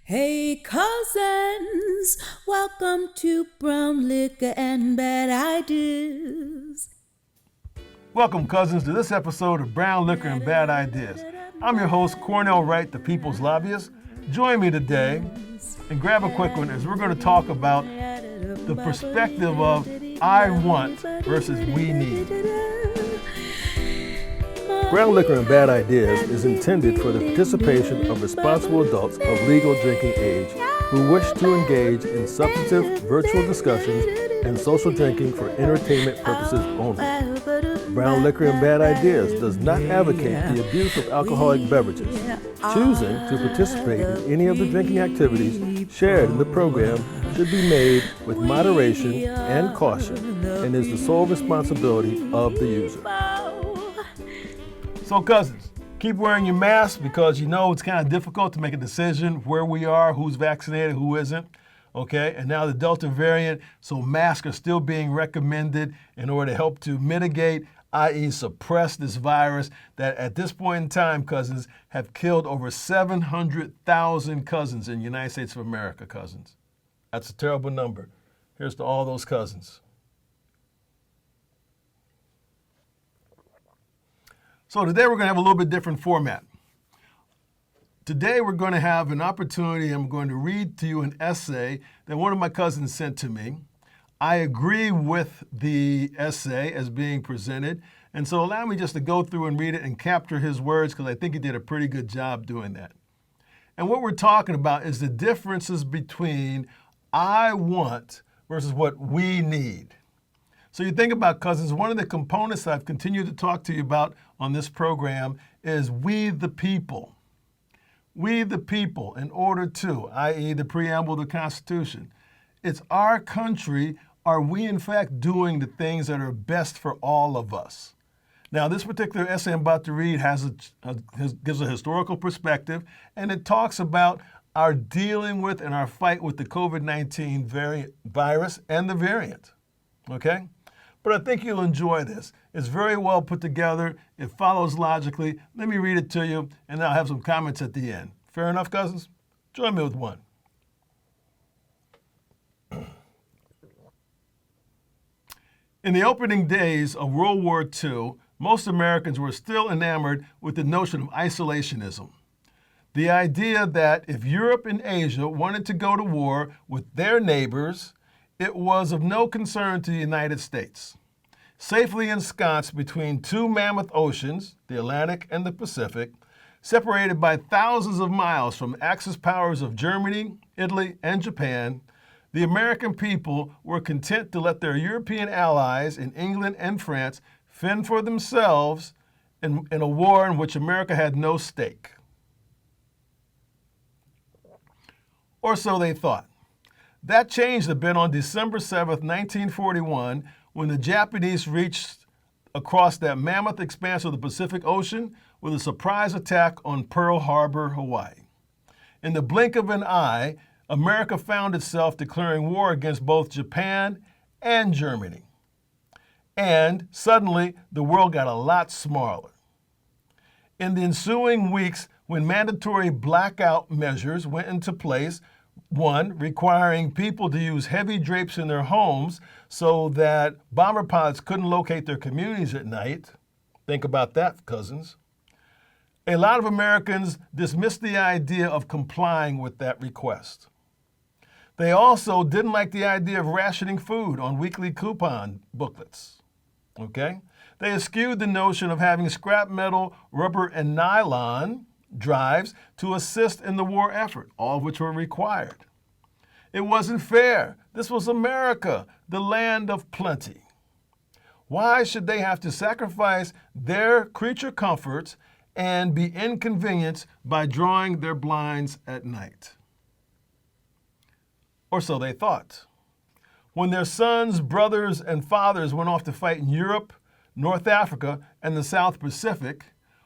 Hey cousins, welcome to Brown Liquor and Bad Ideas. Welcome, cousins, to this episode of Brown Liquor and Bad Ideas. I'm your host, Cornell Wright, the People's Lobbyist. Join me today and grab a quick one as we're going to talk about the perspective of I want versus we need. Brown Liquor and Bad Ideas is intended for the participation of responsible adults of legal drinking age who wish to engage in substantive virtual discussions and social drinking for entertainment purposes only. Brown Liquor and Bad Ideas does not advocate the abuse of alcoholic beverages. Choosing to participate in any of the drinking activities shared in the program should be made with moderation and caution and is the sole responsibility of the user. So cousins, keep wearing your mask because you know it's kind of difficult to make a decision where we are, who's vaccinated, who isn't. Okay, and now the Delta variant, so masks are still being recommended in order to help to mitigate, i.e. suppress this virus that at this point in time, cousins, have killed over 700,000 cousins in the United States of America, cousins. That's a terrible number. Here's to all those cousins. So today we're going to have a little bit different format. Today we're going to have an opportunity. I'm going to read to you an essay that one of my cousins sent to me. I agree with the essay as being presented, and so allow me just to go through and read it and capture his words because I think he did a pretty good job doing that. And what we're talking about is the differences between I want versus what we need. So you think about, cousins, one of the components I've continued to talk to you about on this program is we the people. We the people in order to, i.e. the preamble of the Constitution. It's our country. Are we in fact doing the things that are best for all of us? Now this particular essay I'm about to read gives a historical perspective, and it talks about our dealing with and our fight with the COVID-19 virus and the variant, okay? But I think you'll enjoy this. It's very well put together. It follows logically. Let me read it to you, and I'll have some comments at the end. Fair enough, cousins? Join me with one. In the opening days of World War II, most Americans were still enamored with the notion of isolationism. The idea that if Europe and Asia wanted to go to war with their neighbors, it was of no concern to the United States. Safely ensconced between two mammoth oceans, the Atlantic and the Pacific, separated by thousands of miles from Axis powers of Germany, Italy, and Japan, the American people were content to let their European allies in England and France fend for themselves in a war in which America had no stake. Or so they thought. That changed a bit on December 7th, 1941, when the Japanese reached across that mammoth expanse of the Pacific Ocean with a surprise attack on Pearl Harbor, Hawaii. In the blink of an eye, America found itself declaring war against both Japan and Germany. And suddenly, the world got a lot smaller. In the ensuing weeks, when mandatory blackout measures went into place, one, requiring people to use heavy drapes in their homes so that bomber pilots couldn't locate their communities at night. Think about that, cousins. A lot of Americans dismissed the idea of complying with that request. They also didn't like the idea of rationing food on weekly coupon booklets. Okay? They eschewed the notion of having scrap metal, rubber, and nylon drives to assist in the war effort, all of which were required. It wasn't fair. This was America, the land of plenty. Why should they have to sacrifice their creature comforts and be inconvenienced by drawing their blinds at night? Or so they thought. When their sons, brothers, and fathers went off to fight in Europe, North Africa, and the South Pacific,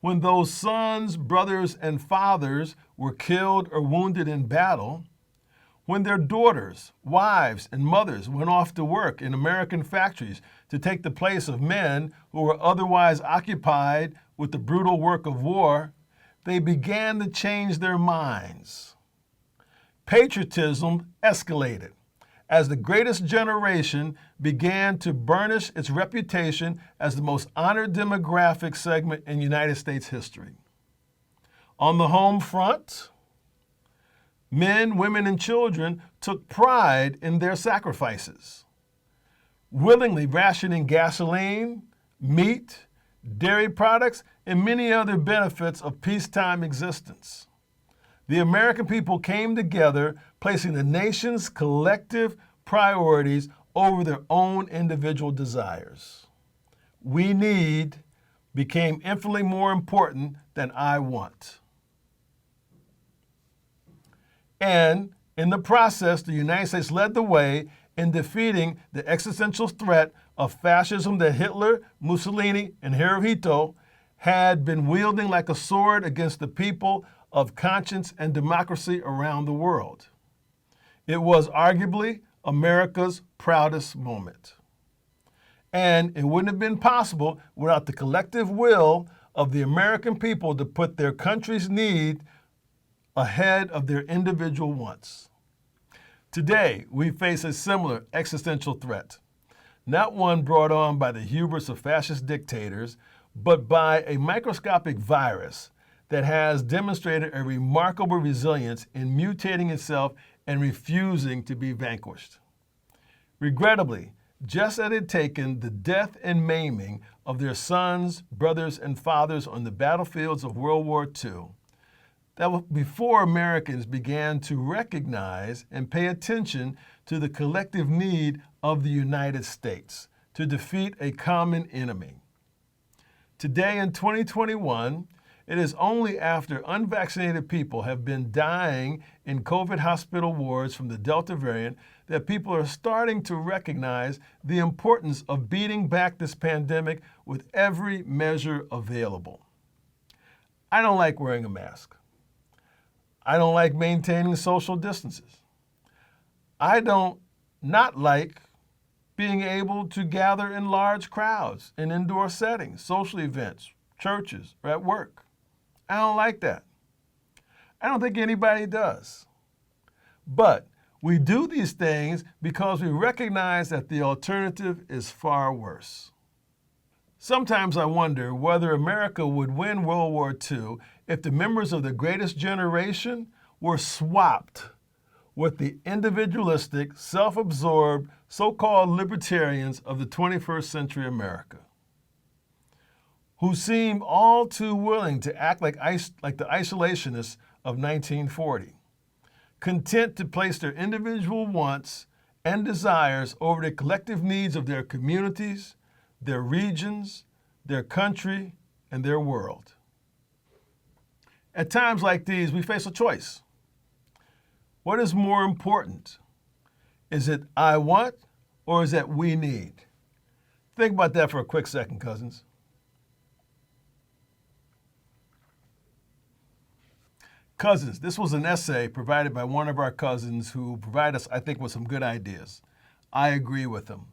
when those sons, brothers, and fathers were killed or wounded in battle, when their daughters, wives, and mothers went off to work in American factories to take the place of men who were otherwise occupied with the brutal work of war, they began to change their minds. patriotism escalated as the greatest generation began to burnish its reputation as the most honored demographic segment in United States history. On the home front, men, women, and children took pride in their sacrifices, willingly rationing gasoline, meat, dairy products, and many other benefits of peacetime existence. The American people came together, placing the nation's collective priorities over their own individual desires. We need became infinitely more important than I want. And in the process, the United States led the way in defeating the existential threat of fascism that Hitler, Mussolini, and Hirohito had been wielding like a sword against the people of conscience and democracy around the world. It was arguably America's proudest moment. And it wouldn't have been possible without the collective will of the American people to put their country's need ahead of their individual wants. Today, we face a similar existential threat, not one brought on by the hubris of fascist dictators, but by a microscopic virus that has demonstrated a remarkable resilience in mutating itself and refusing to be vanquished. Regrettably, just as it had taken the death and maiming of their sons, brothers, and fathers on the battlefields of World War II, that was before Americans began to recognize and pay attention to the collective need of the United States to defeat a common enemy. Today in 2021, it is only after unvaccinated people have been dying in COVID hospital wards from the Delta variant that people are starting to recognize the importance of beating back this pandemic with every measure available. I don't like wearing a mask. I don't like maintaining social distances. I don't not like being able to gather in large crowds in indoor settings, social events, churches, or at work. I don't like that. I don't think anybody does. But we do these things because we recognize that the alternative is far worse. Sometimes I wonder whether America would win World War II if the members of the greatest generation were swapped with the individualistic, self-absorbed, so-called libertarians of the 21st century America, who seem all too willing to act like the isolationists of 1940, content to place their individual wants and desires over the collective needs of their communities, their regions, their country, and their world. At times like these, we face a choice. What is more important? Is it I want or is it we need? Think about that for a quick second, cousins. Cousins, this was an essay provided by one of our cousins who provided us, I think, with some good ideas. I agree with him.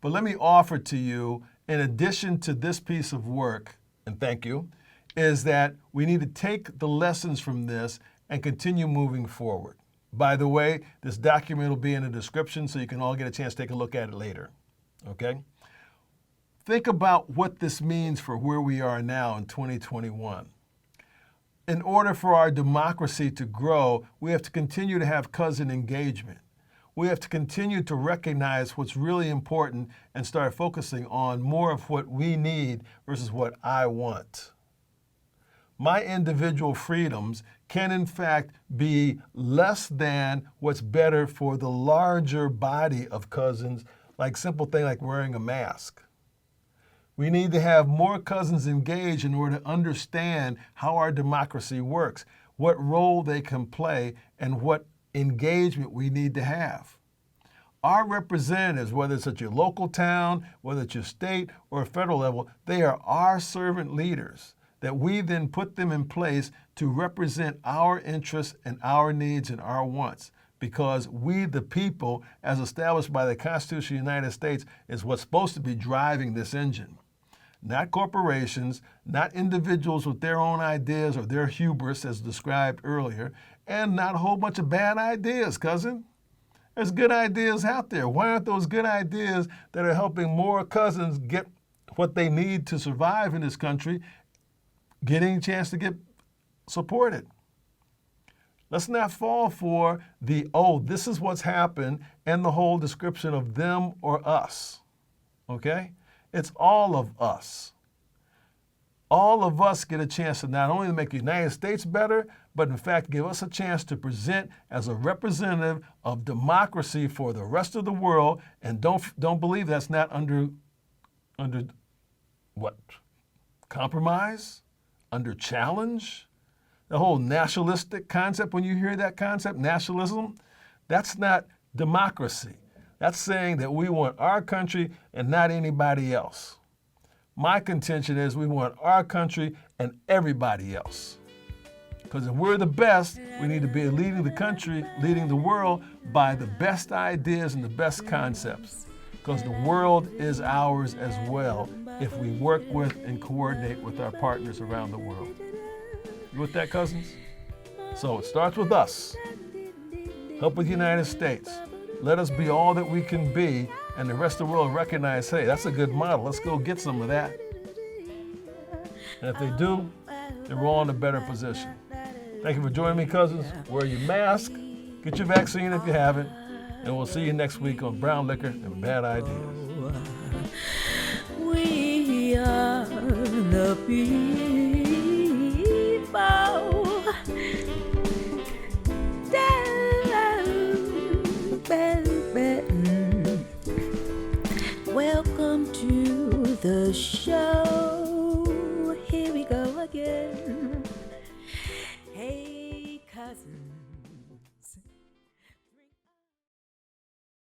But let me offer to you, in addition to this piece of work, and thank you, is that we need to take the lessons from this and continue moving forward. By the way, this document will be in the description so you can all get a chance to take a look at it later. Okay? Think about what this means for where we are now in 2021. In order for our democracy to grow, we have to continue to have cousin engagement. We have to continue to recognize what's really important and start focusing on more of what we need versus what I want. My individual freedoms can in fact be less than what's better for the larger body of cousins, like simple thing like wearing a mask. We need to have more cousins engaged in order to understand how our democracy works, what role they can play, and what engagement we need to have. Our representatives, whether it's at your local town, whether it's your state or federal level, they are our servant leaders that we then put them in place to represent our interests and our needs and our wants. Because we, the people, as established by the Constitution of the United States, is what's supposed to be driving this engine. Not corporations, not individuals with their own ideas or their hubris as described earlier, and not a whole bunch of bad ideas, cousin. There's good ideas out there. Why aren't those good ideas that are helping more cousins get what they need to survive in this country getting a chance to get supported? Let's not fall for the, oh, this is what's happened, and the whole description of them or us, okay? It's all of us. All of us get a chance to not only make the United States better, but in fact give us a chance to present as a representative of democracy for the rest of the world. And don't believe that's not under what? Compromise? Under challenge? The whole nationalistic concept, when you hear that concept, nationalism, that's not democracy. That's saying that we want our country and not anybody else. My contention is we want our country and everybody else. Because if we're the best, we need to be leading the country, leading the world by the best ideas and the best concepts. Because the world is ours as well if we work with and coordinate with our partners around the world. You with that, cousins? So it starts with us. Help with the United States. Let us be all that we can be, and the rest of the world recognize, hey, that's a good model. Let's go get some of that. And if they do, then we're all in a better position. Thank you for joining me, cousins. Wear your mask, get your vaccine if you haven't, and we'll see you next week on Brown Liquor and Bad Ideas. We are the people.